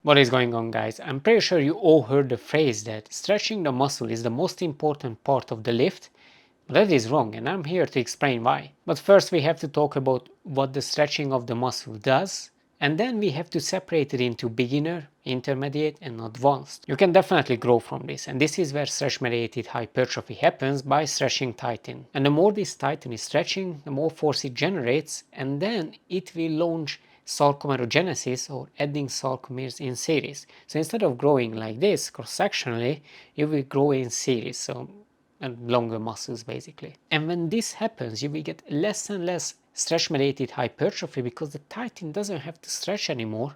What is going on, guys? I'm pretty sure you all heard the phrase that stretching the muscle is the most important part of the lift. That is wrong, and I'm here to explain why. But first we have to talk about what the stretching of the muscle does, and then we have to separate it into beginner, intermediate and advanced. You can definitely grow from this, and this is where stretch-mediated hypertrophy happens by stretching titin. And the more this titin is stretching, the more force it generates, and then it will launch sarcomerogenesis, or adding sarcomeres in series. So instead of growing like this cross-sectionally, you will grow in series, so and longer muscles basically. And when this happens, you will get less and less stretch-mediated hypertrophy because the titin doesn't have to stretch anymore,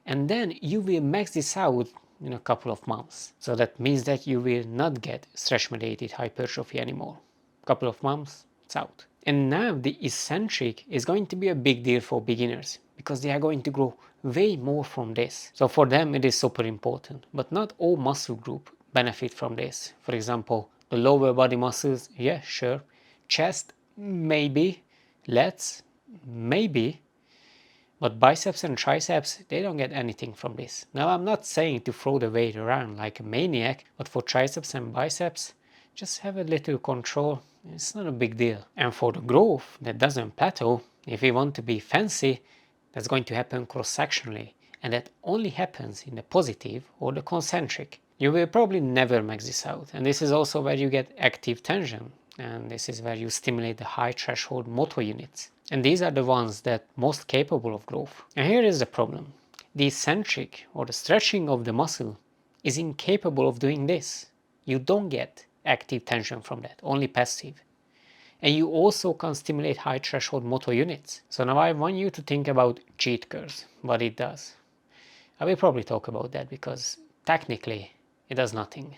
and then you will max this out in a couple of months. So that means that you will not get stretch-mediated hypertrophy anymore. Couple of months, it's out. And now the eccentric is going to be a big deal for beginners because they are going to grow way more from this. So for them it is super important, but not all muscle group benefit from this. For example, the lower body muscles, yeah, sure. Chest, maybe. Lats, maybe. But biceps and triceps, they don't get anything from this. Now I'm not saying to throw the weight around like a maniac, but for triceps and biceps, just have a little control. It's not a big deal. And for the growth that doesn't plateau, if you want to be fancy, that's going to happen cross-sectionally. And that only happens in the positive or the concentric. You will probably never max this out. And this is also where you get active tension. And this is where you stimulate the high threshold motor units. And these are the ones that most capable of growth. And here is the problem. The eccentric or the stretching of the muscle is incapable of doing this. You don't get active tension from that, only passive. And you also can stimulate high threshold motor units. So now I want you to think about cheat curves, what it does. I will probably talk about that because technically it does nothing.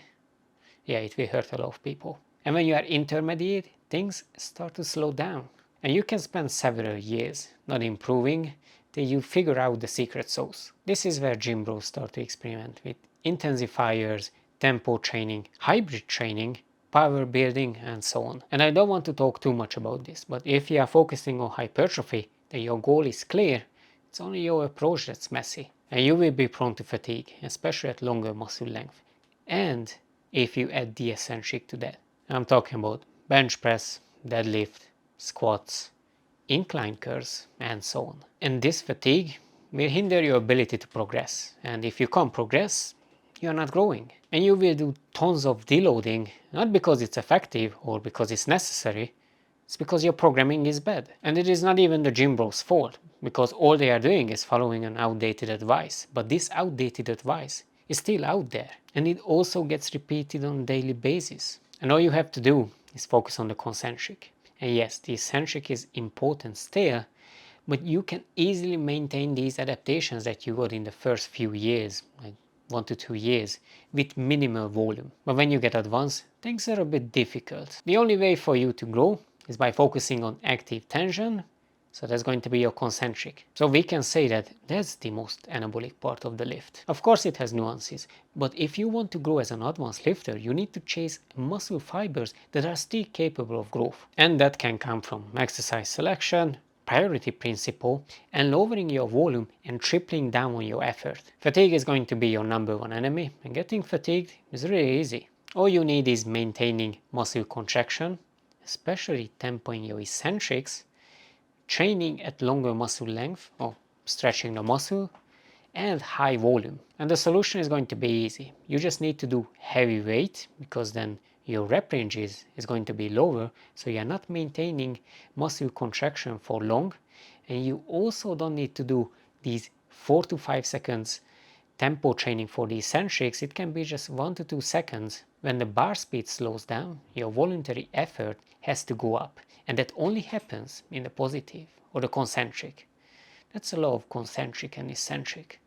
Yeah, it will hurt a lot of people. And when you are intermediate, things start to slow down. And you can spend several years not improving till you figure out the secret sauce. This is where gym bros start to experiment with intensifiers, tempo training, hybrid training, power building and so on. And I don't want to talk too much about this, but if you are focusing on hypertrophy, then your goal is clear, it's only your approach that's messy. And you will be prone to fatigue, especially at longer muscle length. And if you add the eccentric to that. I'm talking about bench press, deadlift, squats, incline curls, and so on. And this fatigue will hinder your ability to progress. And if you can't progress, you're not growing. And you will do tons of deloading, not because it's effective or because it's necessary, it's because your programming is bad. And it is not even the gym bros' fault, because all they are doing is following an outdated advice. But this outdated advice is still out there, and it also gets repeated on a daily basis. And all you have to do is focus on the concentric. And yes, the eccentric is important still, but you can easily maintain these adaptations that you got in the first few years, like 1 to 2 years, with minimal volume. But when you get advanced, things are a bit difficult. The only way for you to grow is by focusing on active tension. So that's going to be your concentric. So we can say that that's the most anabolic part of the lift. Of course it has nuances, but if you want to grow as an advanced lifter, you need to chase muscle fibers that are still capable of growth. And that can come from exercise selection, priority principle, and lowering your volume and tripling down on your effort. Fatigue is going to be your number one enemy, and getting fatigued is really easy. All you need is maintaining muscle contraction, especially tempoing your eccentrics, training at longer muscle length or stretching the muscle, and high volume. And the solution is going to be easy. You just need to do heavy weight because then your rep range is going to be lower, so you're not maintaining muscle contraction for long, and you also don't need to do these 4 to 5 seconds tempo training for the eccentrics. It can be just 1 to 2 seconds. When the bar speed slows down, your voluntary effort has to go up, and that only happens in the positive or the concentric. That's a lot of concentric and eccentric.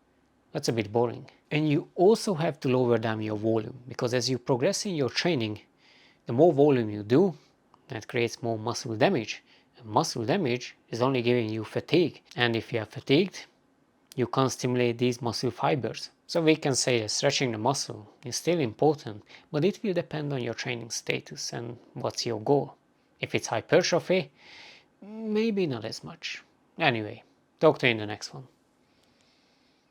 That's a bit boring. And you also have to lower down your volume, because as you progress in your training, the more volume you do, that creates more muscle damage. And muscle damage is only giving you fatigue. And if you are fatigued, you can't stimulate these muscle fibers. So we can say that stretching the muscle is still important, but it will depend on your training status and what's your goal. If it's hypertrophy, maybe not as much. Anyway, talk to you in the next one.